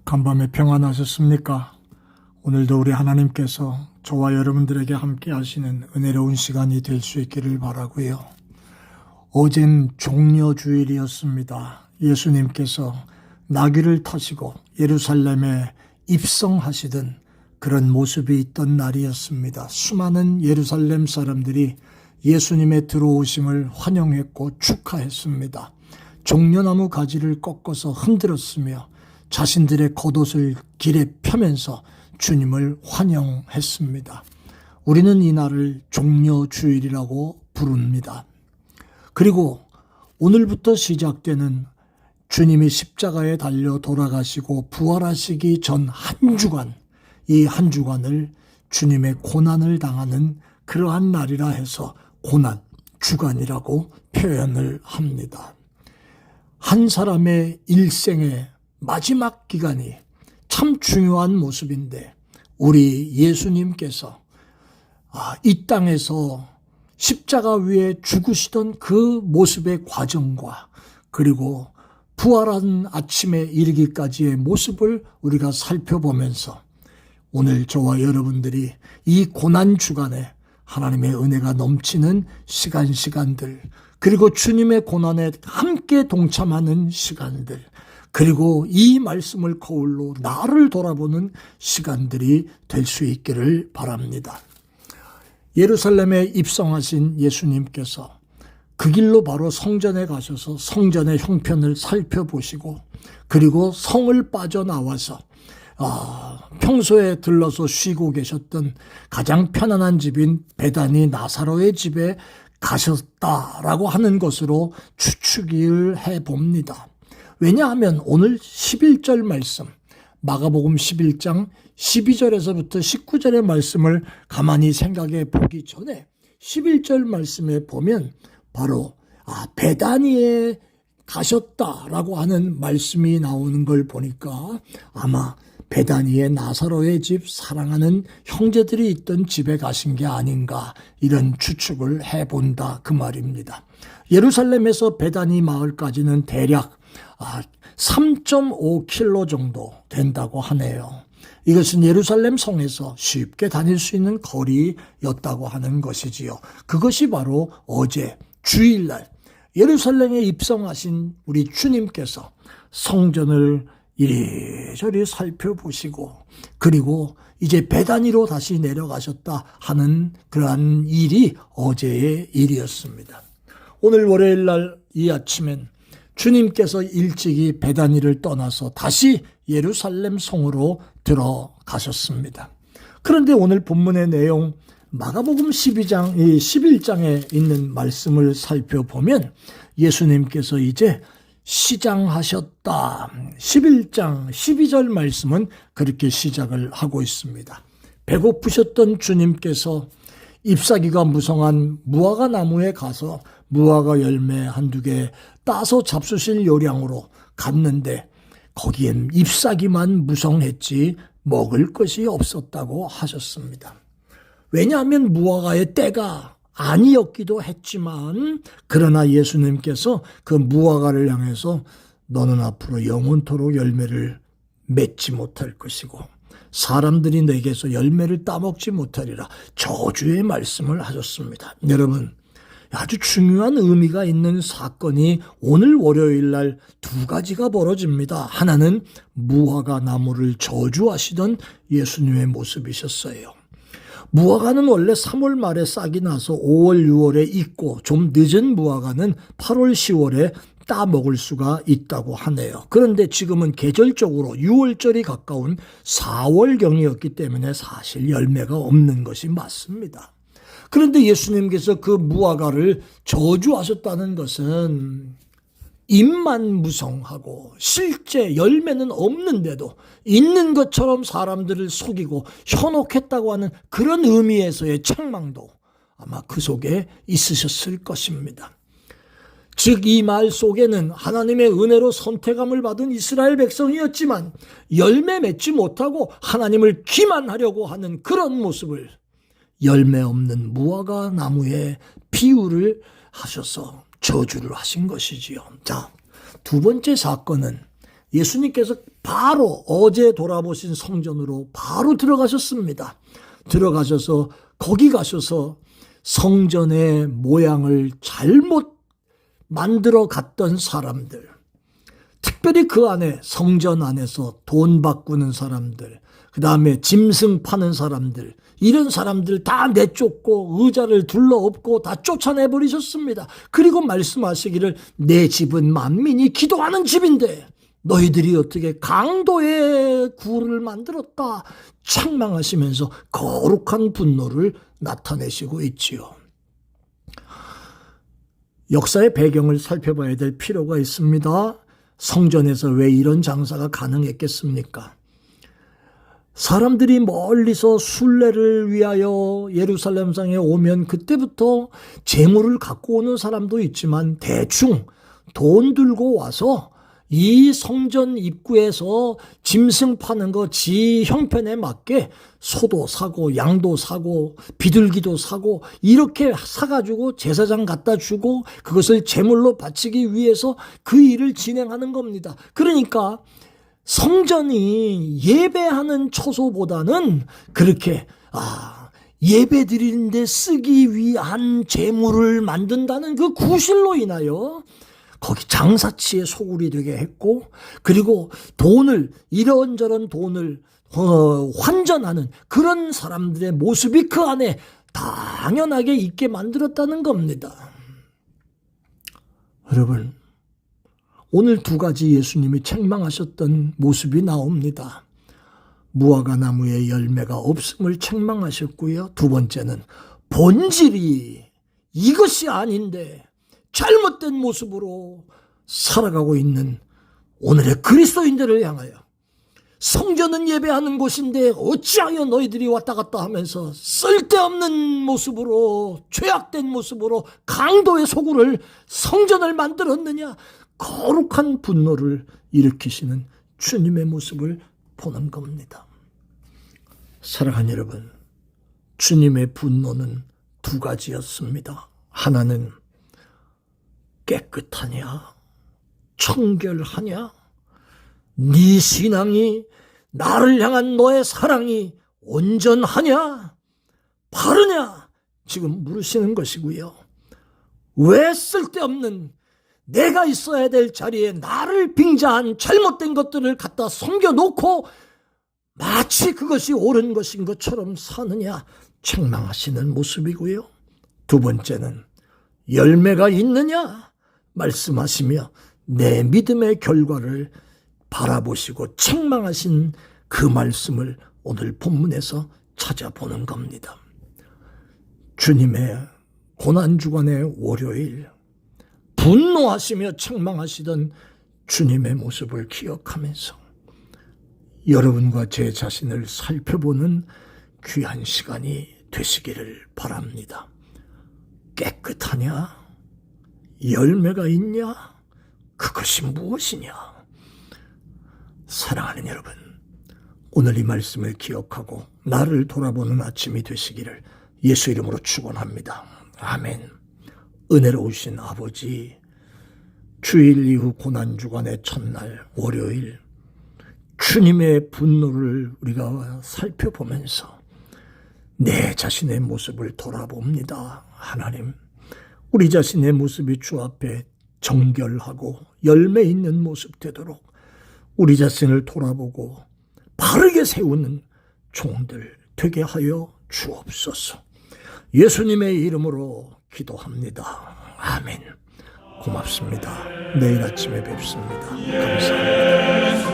간밤에 평안하셨습니까? 오늘도 우리 하나님께서 저와 여러분들에게 함께 하시는 은혜로운 시간이 될 수 있기를 바라고요. 어젠 종려주일이었습니다. 예수님께서 나귀를 타시고 예루살렘에 입성하시던 그런 모습이 있던 날이었습니다. 수많은 예루살렘 사람들이 예수님의 들어오심을 환영했고 축하했습니다. 종려나무 가지를 꺾어서 흔들었으며 자신들의 겉옷을 길에 펴면서 주님을 환영했습니다. 우리는 이 날을 종려주일이라고 부릅니다. 그리고 오늘부터 시작되는 주님이 십자가에 달려 돌아가시고 부활하시기 전 한 주간, 이 한 주간을 주님의 고난을 당하는 그러한 날이라 해서 고난 주간이라고 표현을 합니다. 한 사람의 일생의 마지막 기간이 참 중요한 모습인데 우리 예수님께서 이 땅에서 십자가 위에 죽으시던 그 모습의 과정과 그리고 부활한 아침에 이르기까지의 모습을 우리가 살펴보면서 오늘 저와 여러분들이 이 고난 주간에 하나님의 은혜가 넘치는 시간들 그리고 주님의 고난에 함께 동참하는 시간들 그리고 이 말씀을 거울로 나를 돌아보는 시간들이 될 수 있기를 바랍니다. 예루살렘에 입성하신 예수님께서 그 길로 바로 성전에 가셔서 성전의 형편을 살펴보시고 그리고 성을 빠져나와서 평소에 들러서 쉬고 계셨던 가장 편안한 집인 베다니 나사로의 집에 가셨다라고 하는 것으로 추측을 해봅니다. 왜냐하면 오늘 11절 말씀, 마가복음 11장 12절에서부터 19절의 말씀을 가만히 생각해 보기 전에 11절 말씀에 보면 바로 베다니에 가셨다라고 하는 말씀이 나오는 걸 보니까 아마 베다니의 나사로의 집 사랑하는 형제들이 있던 집에 가신 게 아닌가 이런 추측을 해본다 그 말입니다. 예루살렘에서 베다니 마을까지는 대략 3.5km 정도 된다고 하네요. 이것은 예루살렘 성에서 쉽게 다닐 수 있는 거리였다고 하는 것이지요. 그것이 바로 어제 주일날 예루살렘에 입성하신 우리 주님께서 성전을 이리저리 살펴보시고 그리고 이제 베다니로 다시 내려가셨다 하는 그러한 일이 어제의 일이었습니다. 오늘 월요일날 이 아침엔 주님께서 일찍이 베다니를 떠나서 다시 예루살렘 성으로 들어가셨습니다. 그런데 오늘 본문의 내용 마가복음 11장에 있는 말씀을 살펴보면 예수님께서 이제 시장하셨다. 11장 12절 말씀은 그렇게 시작을 하고 있습니다. 배고프셨던 주님께서 잎사귀가 무성한 무화과 나무에 가서 무화과 열매 한두 개 따서 잡수실 요량으로 갔는데 거기엔 잎사귀만 무성했지 먹을 것이 없었다고 하셨습니다. 왜냐하면 무화과의 때가 아니었기도 했지만 그러나 예수님께서 그 무화과를 향해서 너는 앞으로 영원토록 열매를 맺지 못할 것이고 사람들이 내게서 열매를 따먹지 못하리라 저주의 말씀을 하셨습니다. 여러분 아주 중요한 의미가 있는 사건이 오늘 월요일 날 두 가지가 벌어집니다. 하나는 무화과 나무를 저주하시던 예수님의 모습이셨어요. 무화과는 원래 3월 말에 싹이 나서 5월, 6월에 익고 좀 늦은 무화과는 8월, 10월에 따 먹을 수가 있다고 하네요. 그런데 지금은 계절적으로 6월절이 가까운 4월경이었기 때문에 사실 열매가 없는 것이 맞습니다. 그런데 예수님께서 그 무화과를 저주하셨다는 것은 잎만 무성하고 실제 열매는 없는데도 있는 것처럼 사람들을 속이고 현혹했다고 하는 그런 의미에서의 책망도 아마 그 속에 있으셨을 것입니다. 즉 이 말 속에는 하나님의 은혜로 선택함을 받은 이스라엘 백성이었지만 열매 맺지 못하고 하나님을 기만하려고 하는 그런 모습을 열매 없는 무화과 나무에 비유를 하셔서 저주를 하신 것이지요. 자, 두 번째 사건은 예수님께서 바로 어제 돌아보신 성전으로 바로 들어가셨습니다. 들어가셔서 거기 가셔서 성전의 모양을 잘못 만들어 갔던 사람들, 특별히 그 안에 성전 안에서 돈 바꾸는 사람들, 그 다음에 짐승 파는 사람들, 이런 사람들 다 내쫓고 의자를 둘러엎고 다 쫓아내버리셨습니다. 그리고 말씀하시기를 내 집은 만민이 기도하는 집인데 너희들이 어떻게 강도의 굴을 만들었다 책망하시면서 거룩한 분노를 나타내시고 있지요. 역사의 배경을 살펴봐야 될 필요가 있습니다. 성전에서 왜 이런 장사가 가능했겠습니까? 사람들이 멀리서 순례를 위하여 예루살렘상에 오면 그때부터 재물을 갖고 오는 사람도 있지만 대충 돈 들고 와서 이 성전 입구에서 짐승 파는 거 지 형편에 맞게 소도 사고 양도 사고 비둘기도 사고 이렇게 사가지고 제사장 갖다 주고 그것을 제물로 바치기 위해서 그 일을 진행하는 겁니다. 그러니까 성전이 예배하는 처소보다는 그렇게 예배 드리는데 쓰기 위한 제물을 만든다는 그 구실로 인하여 거기 장사치에 소굴이 되게 했고, 그리고 돈을 이런저런 돈을 환전하는 그런 사람들의 모습이 그 안에 당연하게 있게 만들었다는 겁니다. 여러분, 오늘 두 가지 예수님이 책망하셨던 모습이 나옵니다. 무화과 나무에 열매가 없음을 책망하셨고요. 두 번째는 본질이 이것이 아닌데 잘못된 모습으로 살아가고 있는 오늘의 그리스도인들을 향하여 성전은 예배하는 곳인데 어찌하여 너희들이 왔다 갔다 하면서 쓸데없는 모습으로 죄악된 모습으로 강도의 소굴을 성전을 만들었느냐, 거룩한 분노를 일으키시는 주님의 모습을 보는 겁니다. 사랑하는 여러분, 주님의 분노는 두 가지였습니다. 하나는 깨끗하냐, 청결하냐, 네 신앙이 나를 향한 너의 사랑이 온전하냐, 바르냐, 지금 물으시는 것이고요. 왜 쓸데없는 내가 있어야 될 자리에 나를 빙자한 잘못된 것들을 갖다 숨겨놓고 마치 그것이 옳은 것인 것처럼 사느냐 책망하시는 모습이고요. 두 번째는 열매가 있느냐 말씀하시며 내 믿음의 결과를 바라보시고 책망하신 그 말씀을 오늘 본문에서 찾아보는 겁니다. 주님의 고난주간의 월요일, 분노하시며 책망하시던 주님의 모습을 기억하면서 여러분과 제 자신을 살펴보는 귀한 시간이 되시기를 바랍니다. 깨끗하냐? 열매가 있냐? 그것이 무엇이냐? 사랑하는 여러분, 오늘 이 말씀을 기억하고 나를 돌아보는 아침이 되시기를 예수 이름으로 축원합니다. 아멘. 은혜로우신 아버지, 주일 이후 고난주간의 첫날 월요일 주님의 분노를 우리가 살펴보면서 내 자신의 모습을 돌아봅니다. 하나님, 우리 자신의 모습이 주 앞에 정결하고 열매 있는 모습 되도록 우리 자신을 돌아보고 바르게 세우는 종들 되게 하여 주옵소서. 예수님의 이름으로 기도합니다. 아멘. 고맙습니다. 내일 아침에 뵙습니다. 감사합니다.